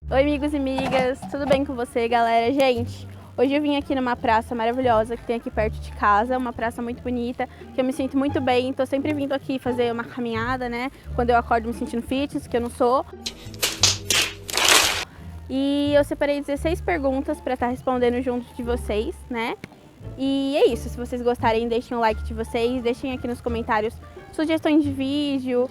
Oi, amigos e amigas, tudo bem com você, galera? Gente, hoje eu vim aqui numa praça maravilhosa que tem aqui perto de casa, uma praça muito bonita, que eu me sinto muito bem, tô sempre vindo aqui fazer uma caminhada, né? Quando eu acordo me sentindo fitness, que eu não sou. E eu separei 16 perguntas para estar respondendo junto de vocês, né? E é isso, se vocês gostarem, deixem o like de vocês, deixem aqui nos comentários sugestões de vídeo,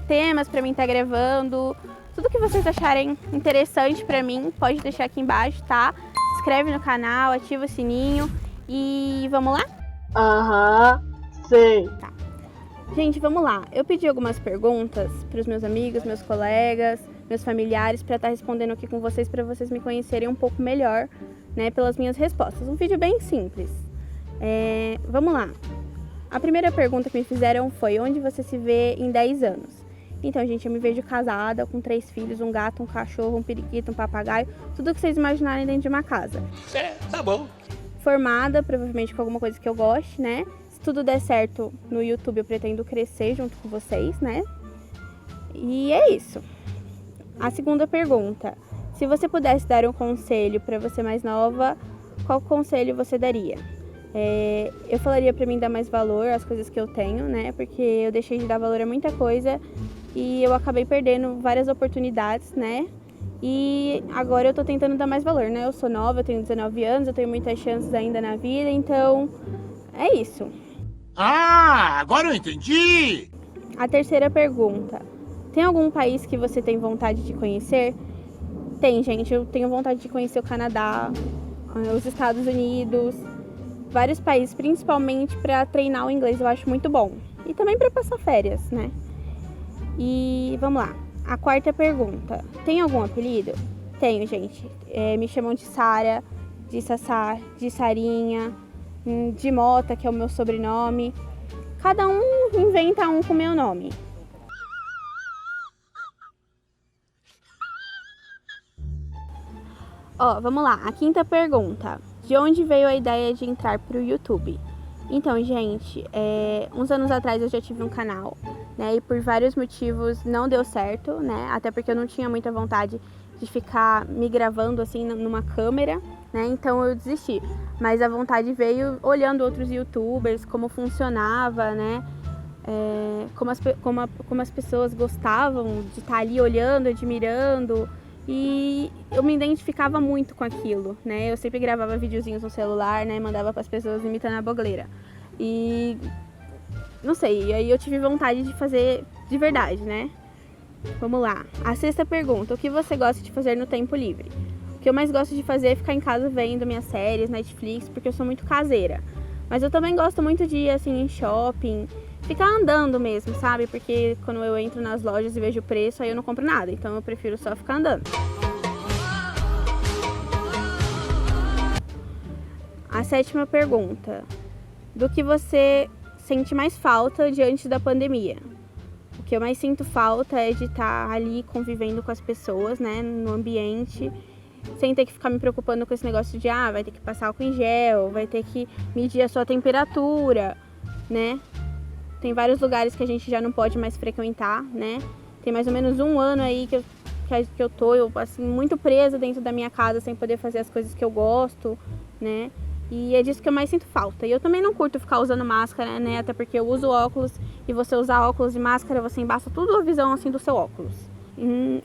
temas para mim estar gravando, tudo que vocês acharem interessante para mim, pode deixar aqui embaixo, tá? Se inscreve no canal, ativa o sininho e vamos lá? Aham, sei. Tá. Gente, vamos lá. Eu pedi algumas perguntas para os meus amigos, meus colegas, meus familiares, para estar respondendo aqui com vocês, para vocês me conhecerem um pouco melhor, né, pelas minhas respostas. Um vídeo bem simples. Vamos lá. A primeira pergunta que me fizeram foi: onde você se vê em 10 anos? Então, gente, eu me vejo casada, com 3 filhos, um gato, um cachorro, um periquito, um papagaio, tudo que vocês imaginarem dentro de uma casa. Tá bom. Formada, provavelmente com alguma coisa que eu goste, né? Se tudo der certo no YouTube, eu pretendo crescer junto com vocês, né? E é isso. A segunda pergunta: se você pudesse dar um conselho para você mais nova, qual conselho você daria? Eu falaria para mim dar mais valor às coisas que eu tenho, né? Porque eu deixei de dar valor a muita coisa e eu acabei perdendo várias oportunidades, né? E agora eu tô tentando dar mais valor, né? Eu sou nova, eu tenho 19 anos, eu tenho muitas chances ainda na vida, então é isso. Ah, agora eu entendi! A terceira pergunta: tem algum país que você tem vontade de conhecer? Tem, gente, eu tenho vontade de conhecer o Canadá, os Estados Unidos, vários países, principalmente para treinar o inglês, eu acho muito bom. E também para passar férias, né? E vamos lá. A quarta pergunta: tem algum apelido? Tenho, gente. Me chamam de Sara, de Sassá, de Sarinha, de Mota, que é o meu sobrenome. Cada um inventa um com o meu nome. Ó, vamos lá. A quinta pergunta: de onde veio a ideia de entrar pro YouTube? Então, gente, uns anos atrás eu já tive um canal, né? E por vários motivos não deu certo, né? Até porque eu não tinha muita vontade de ficar me gravando assim numa câmera, né? Então eu desisti. Mas a vontade veio olhando outros YouTubers, como funcionava, né? Como as pessoas gostavam de estar ali olhando, admirando. E eu me identificava muito com aquilo, né? Eu sempre gravava videozinhos no celular, né? Mandava para as pessoas imitando a blogueira. E não sei, aí eu tive vontade de fazer de verdade, né? Vamos lá. A sexta pergunta: o que você gosta de fazer no tempo livre? O que eu mais gosto de fazer é ficar em casa vendo minhas séries, Netflix, porque eu sou muito caseira. Mas eu também gosto muito de ir assim em shopping, ficar andando mesmo, sabe? Porque quando eu entro nas lojas e vejo o preço, aí eu não compro nada. Então eu prefiro só ficar andando. A sétima pergunta: do que você sente mais falta diante da pandemia? O que eu mais sinto falta é de estar ali convivendo com as pessoas, né? No ambiente, sem ter que ficar me preocupando com esse negócio de vai ter que passar álcool em gel, vai ter que medir a sua temperatura, né? Tem vários lugares que a gente já não pode mais frequentar, né? Tem mais ou menos um ano aí que eu tô assim, muito presa dentro da minha casa, sem poder fazer as coisas que eu gosto, né? E é disso que eu mais sinto falta. E eu também não curto ficar usando máscara, né? Até porque eu uso óculos e você usar óculos e máscara, você embaça tudo a visão assim do seu óculos.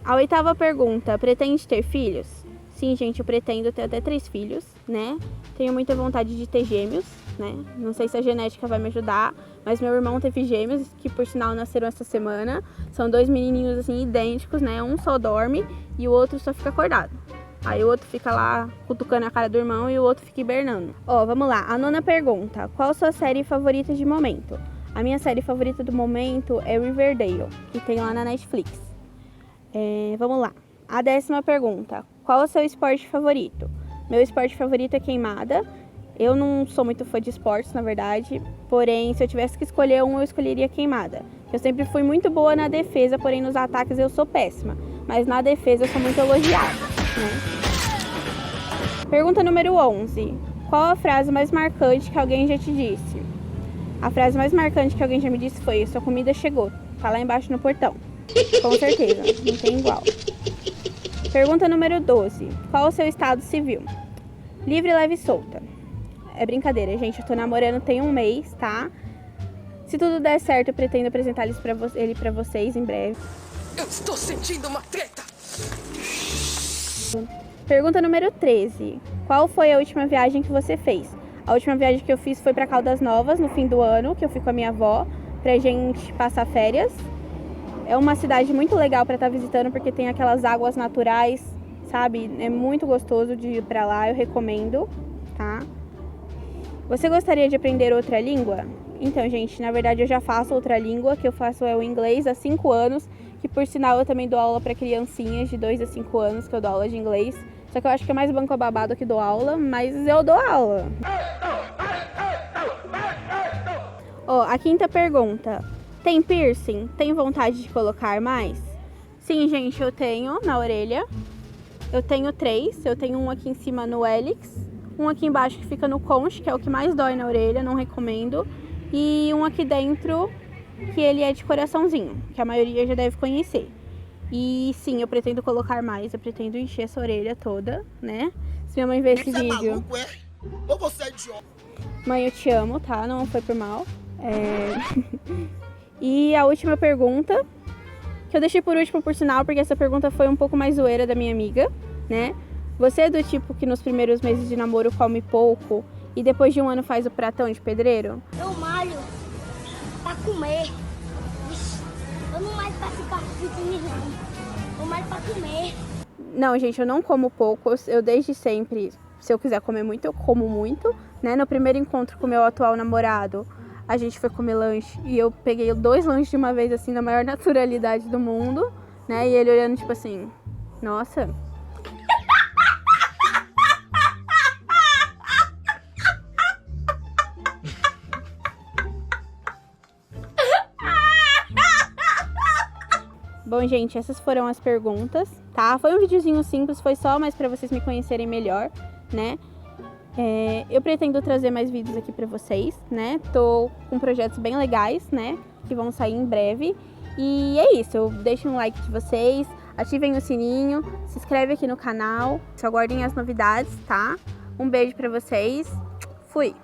A oitava pergunta: pretende ter filhos? Sim, gente, eu pretendo ter até 3 filhos, né? Tenho muita vontade de ter gêmeos, né? Não sei se a genética vai me ajudar, mas meu irmão teve gêmeos, que por sinal nasceram essa semana. São 2 menininhos assim idênticos, né? Um só dorme e o outro só fica acordado. Aí o outro fica lá cutucando a cara do irmão e o outro fica hibernando. Ó, vamos lá. A nona pergunta: qual a sua série favorita de momento? A minha série favorita do momento é Riverdale, que tem lá na Netflix. Vamos lá. A 10ª pergunta: qual é o seu esporte favorito? Meu esporte favorito é queimada. Eu não sou muito fã de esportes, na verdade. Porém, se eu tivesse que escolher um, eu escolheria queimada. Eu sempre fui muito boa na defesa, porém nos ataques eu sou péssima. Mas na defesa eu sou muito elogiada, né? Pergunta número 11. Qual a frase mais marcante que alguém já te disse? A frase mais marcante que alguém já me disse foi: sua comida chegou, tá lá embaixo no portão. Com certeza, não tem igual. Pergunta número 12. Qual o seu estado civil? Livre, leve e solta. É brincadeira, gente. Eu tô namorando tem um mês, tá? Se tudo der certo, eu pretendo apresentar ele pra vocês em breve. Eu estou sentindo uma treta! Pergunta número 13. Qual foi a última viagem que você fez? A última viagem que eu fiz foi pra Caldas Novas, no fim do ano, que eu fui com a minha avó, pra gente passar férias. É uma cidade muito legal pra estar visitando, porque tem aquelas águas naturais, sabe? É muito gostoso de ir pra lá, eu recomendo, tá? Você gostaria de aprender outra língua? Então, gente, na verdade eu já faço outra língua, que eu faço é o inglês há 5 anos, que por sinal eu também dou aula para criancinhas de 2 a 5 anos, que eu dou aula de inglês. Só que eu acho que é mais banco babado que dou aula, mas eu dou aula. Ó, a quinta pergunta. Tem piercing? Tem vontade de colocar mais? Sim, gente, eu tenho na orelha. Eu tenho 3. Eu tenho um aqui em cima no hélix, um aqui embaixo que fica no conche, que é o que mais dói na orelha, não recomendo. E um aqui dentro, que ele é de coraçãozinho, que a maioria já deve conhecer. E sim, eu pretendo colocar mais, eu pretendo encher essa orelha toda, né? Se minha mãe ver esse vídeo... maluco, é? Ou você é idiota? Mãe, eu te amo, tá? Não foi por mal. E a última pergunta, que eu deixei por último por sinal, porque essa pergunta foi um pouco mais zoeira da minha amiga, né? Você é do tipo que nos primeiros meses de namoro come pouco e depois de um ano faz o pratão de pedreiro? Eu malho pra comer. Ixi, eu não malho pra ficar fitness, não. Eu malho pra comer. Não, gente, eu não como pouco. Eu desde sempre, se eu quiser comer muito, eu como muito, né? No primeiro encontro com o meu atual namorado, a gente foi comer lanche e eu peguei 2 lanches de uma vez, assim, na maior naturalidade do mundo, né? E ele olhando, tipo assim, nossa... Bom, gente, essas foram as perguntas, tá? Foi um videozinho simples, foi só mais pra vocês me conhecerem melhor, né? Eu pretendo trazer mais vídeos aqui pra vocês, né? Tô com projetos bem legais, né? Que vão sair em breve. E é isso, deixem um like de vocês, ativem o sininho, se inscreve aqui no canal, aguardem as novidades, tá? Um beijo pra vocês, fui!